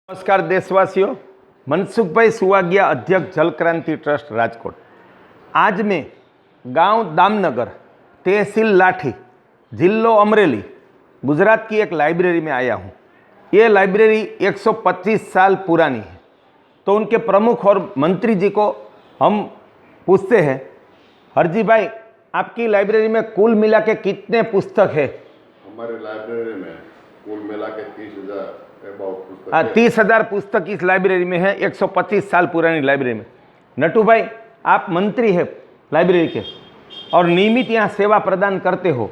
नमस्कार देशवासियों, मनसुख भाई सुवागिया, अध्यक्ष जल क्रांति ट्रस्ट राजकोट। आज मैं गांव दामनगर, तहसील लाठी, जिल्लो अमरेली, गुजरात की एक लाइब्रेरी में आया हूं। ये लाइब्रेरी 125 साल पुरानी है। तो उनके प्रमुख और मंत्री जी को हम पूछते हैं, हरजी भाई, आपकी लाइब्रेरी में कुल मिला के कितने पुस्तक है? हमारे लाइब्रेरी में कुल मिला के 30,000 30,000 पुस्तक इस लाइब्रेरी में है, 125 साल पुरानी लाइब्रेरी में। नटू भाई, आप मंत्री हैं लाइब्रेरी के और नियमित यहाँ सेवा प्रदान करते हो।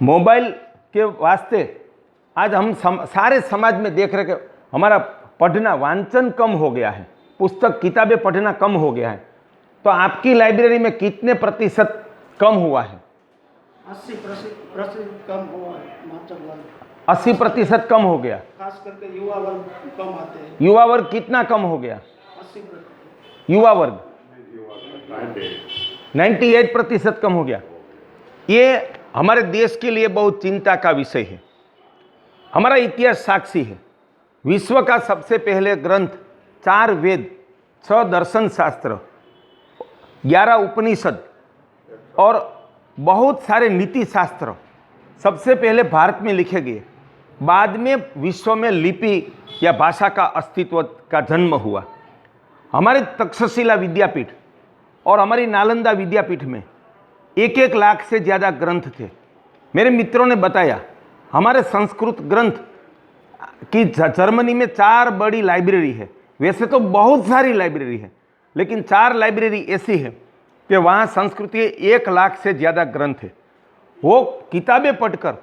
मोबाइल के वास्ते आज हम सारे समाज में देख रहे कि हमारा पढ़ना, वांचन कम हो गया है, पुस्तक किताबें पढ़ना कम हो गया है। तो आपकी लाइब्रेरी में कितने प्रतिशत कम हुआ है? 80% कम हुआ है। 80% कम हो गया। खास करके युवा वर्ग कम आते हैं। युवा वर्ग कितना कम हो गया? 80%। युवा वर्ग 98% कम हो गया। ये हमारे देश के लिए बहुत चिंता का विषय है। हमारा इतिहास साक्षी है। विश्व का सबसे पहले ग्रंथ 4 वेद, 6 दर्शन शास्त्र, 11 उपनिषद और बहुत सारे नीति शास्त्र सबसे पहले भारत में लिखे गए। बाद में विश्व में लिपि या भाषा का अस्तित्व का जन्म हुआ। हमारे तक्षशिला विद्यापीठ और हमारी नालंदा विद्यापीठ में 1-1 लाख से ज़्यादा ग्रंथ थे। मेरे मित्रों ने बताया, हमारे संस्कृत ग्रंथ की जर्मनी में 4 बड़ी लाइब्रेरी है। वैसे तो बहुत सारी लाइब्रेरी है, लेकिन 4 लाइब्रेरी ऐसी है कि वहाँ संस्कृत के 1 लाख से ज़्यादा ग्रंथ है। वो किताबें पढ़कर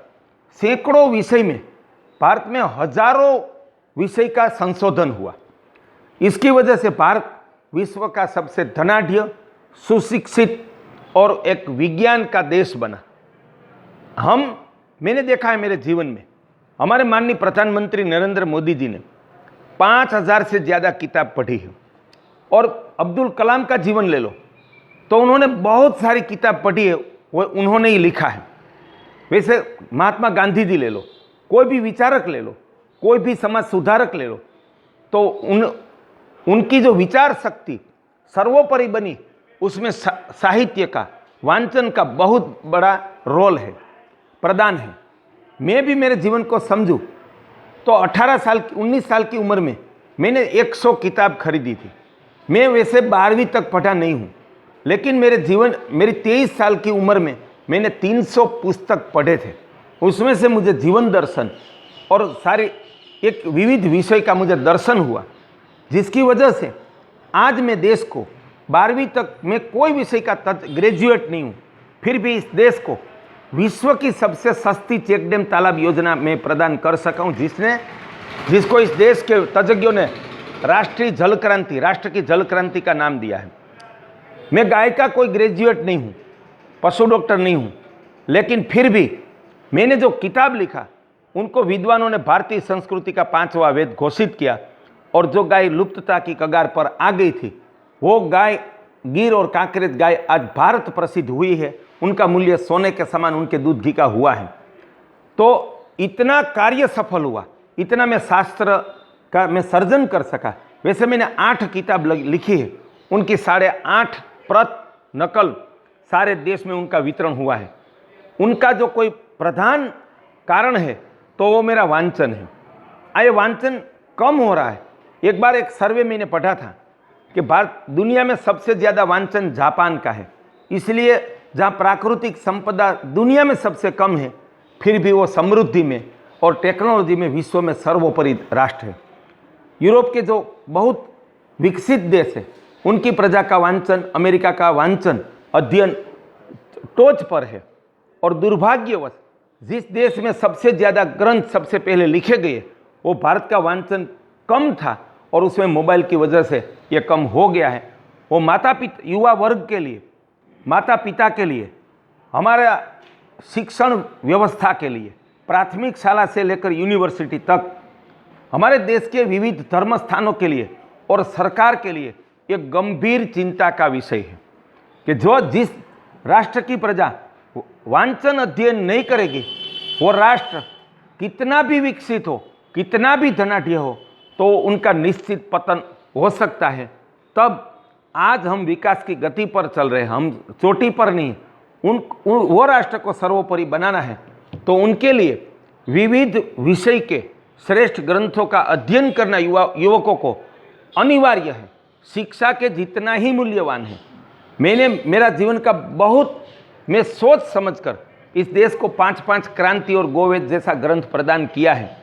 सैकड़ों विषय में, भारत में हजारों विषय का संशोधन हुआ। इसकी वजह से भारत विश्व का सबसे धनाढ्य, सुशिक्षित और एक विज्ञान का देश बना। मैंने देखा है मेरे जीवन में, हमारे माननीय प्रधानमंत्री नरेंद्र मोदी जी ने 5,000 से ज़्यादा किताब पढ़ी है। और अब्दुल कलाम का जीवन ले लो तो उन्होंने बहुत सारी किताब पढ़ी है, वो उन्होंने ही लिखा है। वैसे महात्मा गांधी जी ले लो, कोई भी विचारक ले लो, कोई भी समाज सुधारक ले लो, तो उनकी जो विचार शक्ति सर्वोपरि बनी, उसमें साहित्य का, वांचन का बहुत बड़ा रोल है, प्रदान है। मैं भी मेरे जीवन को समझूं तो 19 साल की उम्र में मैंने 100 किताब खरीदी थी। मैं वैसे 12वीं तक पढ़ा नहीं हूँ, लेकिन मेरी 23 साल की उम्र में मैंने 300 पुस्तक पढ़े थे। उसमें से मुझे जीवन दर्शन और सारे एक विविध विषय का मुझे दर्शन हुआ, जिसकी वजह से आज मैं देश को 12वीं तक मैं कोई विषय का ग्रेजुएट नहीं हूँ, फिर भी इस देश को विश्व की सबसे सस्ती चेक डैम तालाब योजना में प्रदान कर सका हूँ, जिसको इस देश के तज्ञों ने राष्ट्र की जल क्रांति का नाम दिया है। मैं गाय का कोई ग्रेजुएट नहीं हूँ, पशु डॉक्टर नहीं हूँ, लेकिन फिर भी मैंने जो किताब लिखा, उनको विद्वानों ने भारतीय संस्कृति का 5वां वेद घोषित किया। और जो गाय लुप्तता की कगार पर आ गई थी, वो गाय, गिर और कांकरेज गाय आज भारत प्रसिद्ध हुई है। उनका मूल्य सोने के समान उनके दूध घी का हुआ है। तो इतना कार्य सफल हुआ, इतना मैं शास्त्र का मैं सर्जन कर सका। वैसे मैंने 8 किताब लिखी है, उनकी 8.5 प्रत नकल सारे देश में उनका वितरण हुआ है। उनका जो कोई प्रधान कारण है तो वो मेरा वांचन है। ये वांचन कम हो रहा है। एक बार एक सर्वे मैंने पढ़ा था कि भारत दुनिया में सबसे ज़्यादा वांचन जापान का है। इसलिए जहाँ प्राकृतिक संपदा दुनिया में सबसे कम है, फिर भी वो समृद्धि में और टेक्नोलॉजी में विश्व में सर्वोपरि राष्ट्र है। यूरोप के जो बहुत विकसित देश है, उनकी प्रजा का वांचन, अमेरिका का वांचन अध्ययन टोच पर है। और दुर्भाग्यवश जिस देश में सबसे ज़्यादा ग्रंथ सबसे पहले लिखे गए, वो भारत का वांचन कम था और उसमें मोबाइल की वजह से ये कम हो गया है। वो युवा वर्ग के लिए, माता पिता के लिए, हमारा शिक्षण व्यवस्था के लिए, प्राथमिक शाला से लेकर यूनिवर्सिटी तक, हमारे देश के विविध धर्म स्थानों के लिए और सरकार के लिए एक गंभीर चिंता का विषय है कि जिस राष्ट्र की प्रजा वांचन अध्ययन नहीं करेगी, वो राष्ट्र कितना भी विकसित हो, कितना भी धनाढ्य हो, तो उनका निश्चित पतन हो सकता है। तब आज हम विकास की गति पर चल रहे हैं, हम चोटी पर नहीं। वो राष्ट्र को सर्वोपरि बनाना है तो उनके लिए विविध विषय के श्रेष्ठ ग्रंथों का अध्ययन करना युवकों को अनिवार्य है। शिक्षा के जितना ही मूल्यवान है। मेरा जीवन का बहुत मैं सोच समझकर इस देश को 5-5 क्रांति और गोवेद जैसा ग्रंथ प्रदान किया है।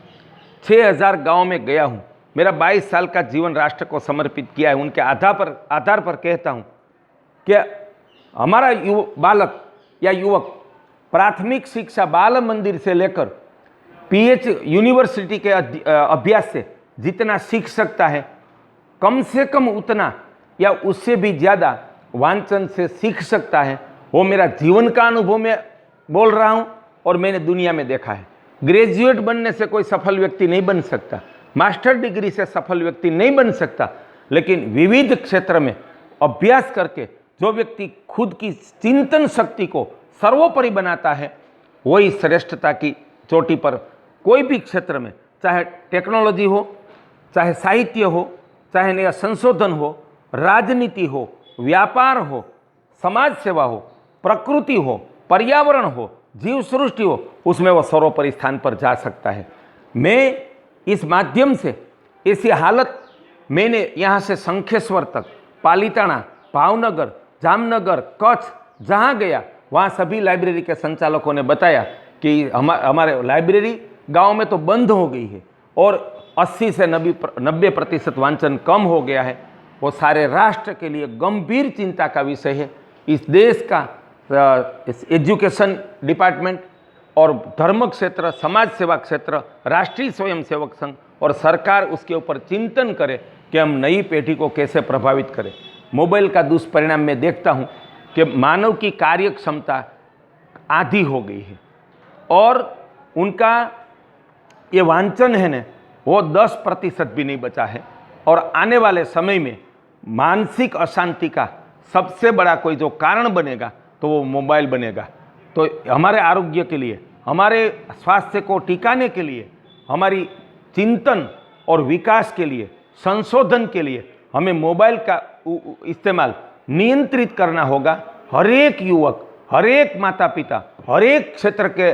6000 गाँव में गया हूँ। मेरा 22 साल का जीवन राष्ट्र को समर्पित किया है। उनके आधार पर कहता हूँ कि हमारा बालक या युवक प्राथमिक शिक्षा बाल मंदिर से लेकर यूनिवर्सिटी के अभ्यास से जितना सीख सकता है, कम से कम उतना या उससे भी ज़्यादा वांचन से सीख सकता है। वो मेरा जीवन का अनुभव में बोल रहा हूँ और मैंने दुनिया में देखा है। ग्रेजुएट बनने से कोई सफल व्यक्ति नहीं बन सकता, मास्टर डिग्री से सफल व्यक्ति नहीं बन सकता, लेकिन विविध क्षेत्र में अभ्यास करके जो व्यक्ति खुद की चिंतन शक्ति को सर्वोपरि बनाता है, वही श्रेष्ठता की चोटी पर कोई भी क्षेत्र में, चाहे टेक्नोलॉजी हो, चाहे साहित्य हो, चाहे नया संशोधन हो, राजनीति हो, व्यापार हो, समाज सेवा हो, प्रकृति हो, पर्यावरण हो, जीव सृष्टि हो, उसमें वह सर्वोपरि स्थान पर जा सकता है। मैं इस माध्यम से ऐसी हालत मैंने यहाँ से शंखेश्वर तक, पालीताना, भावनगर, जामनगर, कच्छ जहाँ गया वहाँ सभी लाइब्रेरी के संचालकों ने बताया कि हमारे लाइब्रेरी गांव में तो बंद हो गई है और 80 से 90% वांचन कम हो गया है। वो सारे राष्ट्र के लिए गंभीर चिंता का विषय है। इस देश का एजुकेशन डिपार्टमेंट और धर्म क्षेत्र, समाज सेवा क्षेत्र, राष्ट्रीय स्वयंसेवक संघ और सरकार उसके ऊपर चिंतन करे कि हम नई पीढ़ी को कैसे प्रभावित करें। मोबाइल का दुष्परिणाम मैं देखता हूँ कि मानव की कार्य क्षमता आधी हो गई है और उनका ये वांचन है ना, वो 10% भी नहीं बचा है। और आने वाले समय में मानसिक अशांति का सबसे बड़ा कोई जो कारण बनेगा तो वो मोबाइल बनेगा। तो हमारे आरोग्य के लिए, हमारे स्वास्थ्य को टिकाने के लिए, हमारी चिंतन और विकास के लिए, संशोधन के लिए हमें मोबाइल का इस्तेमाल नियंत्रित करना होगा। हर एक युवक, हर एक माता पिता, हर एक क्षेत्र के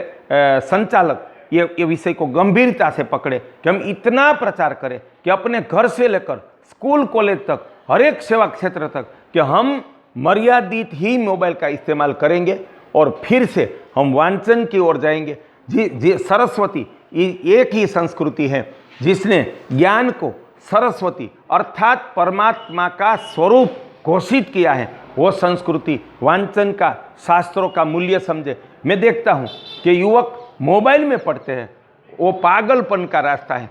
संचालक ये विषय को गंभीरता से पकड़े कि हम इतना प्रचार करें कि अपने घर से लेकर स्कूल कॉलेज तक, हर एक सेवा क्षेत्र तक, कि हम मर्यादित ही मोबाइल का इस्तेमाल करेंगे और फिर से हम वांचन की ओर जाएंगे। जी सरस्वती एक ही संस्कृति है जिसने ज्ञान को सरस्वती अर्थात परमात्मा का स्वरूप घोषित किया है। वो संस्कृति वांचन का, शास्त्रों का मूल्य समझे। मैं देखता हूँ कि युवक मोबाइल में पढ़ते हैं, वो पागलपन का रास्ता है।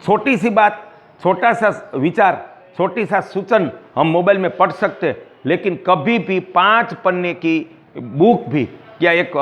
छोटी सी बात, छोटा सा विचार, छोटी सा सूचन हम मोबाइल में पढ़ सकते हैं, लेकिन कभी भी 5 पन्ने की बुक भी या एक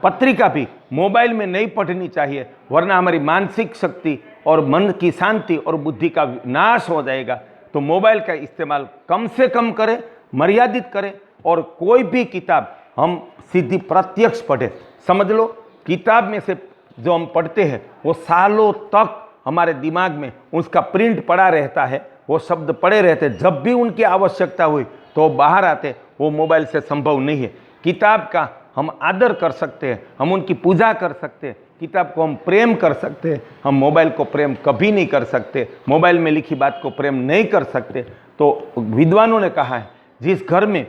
पत्रिका भी मोबाइल में नहीं पढ़नी चाहिए, वरना हमारी मानसिक शक्ति और मन की शांति और बुद्धि का नाश हो जाएगा। तो मोबाइल का इस्तेमाल कम से कम करें, मर्यादित करें और कोई भी किताब हम सीधी प्रत्यक्ष पढ़ें। समझ लो, किताब में से जो हम पढ़ते हैं वो सालों तक हमारे दिमाग में उसका प्रिंट पड़ा रहता है, वो शब्द पड़े रहते। जब भी उनकी आवश्यकता हुई तो वो बाहर आते। वो मोबाइल से संभव नहीं है। किताब का हम आदर कर सकते हैं, हम उनकी पूजा कर सकते हैं, किताब को हम प्रेम कर सकते हैं। हम मोबाइल को प्रेम कभी नहीं कर सकते, मोबाइल में लिखी बात को प्रेम नहीं कर सकते। तो विद्वानों ने कहा है, जिस घर में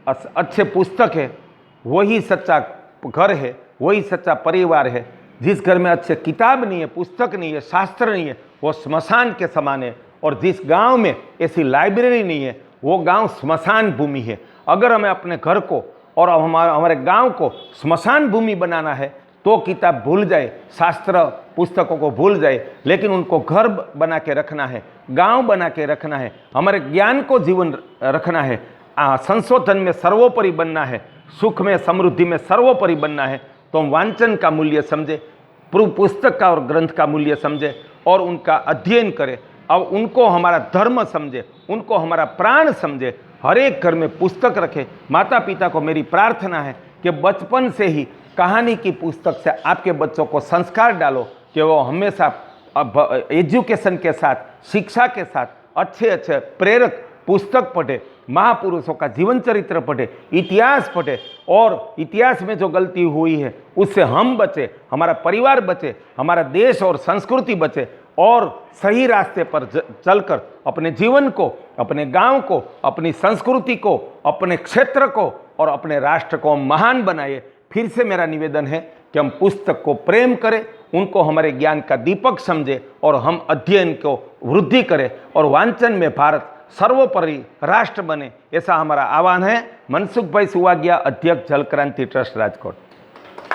अच्छे पुस्तक है वही सच्चा घर है, वही सच्चा परिवार है। जिस घर में अच्छे किताब नहीं है, पुस्तक नहीं है, शास्त्र नहीं है, वो स्मशान के समान है। और जिस गांव में ऐसी लाइब्रेरी नहीं है, वो गांव स्मशान भूमि है। अगर हमें अपने घर को और हमारे गांव को स्मशान भूमि बनाना है तो किताब भूल जाए, शास्त्र पुस्तकों को भूल जाए, लेकिन उनको घर बना के रखना है, गांव बना के रखना है, हमारे ज्ञान को जीवन रखना है, संशोधन में सर्वोपरि बनना है, सुख में समृद्धि में सर्वोपरि बनना है। तो हम वांचन का मूल्य समझे, पुस्तक का और ग्रंथ का मूल्य समझे और उनका अध्ययन करें। अब उनको हमारा धर्म समझे, उनको हमारा प्राण समझे। हर एक घर में पुस्तक रखे। माता पिता को मेरी प्रार्थना है कि बचपन से ही कहानी की पुस्तक से आपके बच्चों को संस्कार डालो कि वो हमेशा एजुकेशन के साथ, शिक्षा के साथ अच्छे अच्छे प्रेरक पुस्तक पढ़े, महापुरुषों का जीवन चरित्र पढ़े, इतिहास पढ़े और इतिहास में जो गलती हुई है उससे हम बचे, हमारा परिवार बचे, हमारा देश और संस्कृति बचे और सही रास्ते पर चलकर अपने जीवन को, अपने गांव को, अपनी संस्कृति को, अपने क्षेत्र को और अपने राष्ट्र को महान बनाए। फिर से मेरा निवेदन है कि हम पुस्तक को प्रेम करें, उनको हमारे ज्ञान का दीपक समझें और हम अध्ययन को वृद्धि करें और वांचन में भारत सर्वोपरि राष्ट्र बने, ऐसा हमारा आह्वान है। मनसुख भाई सुवागिया, अध्यक्ष जल क्रांति ट्रस्ट राजकोट।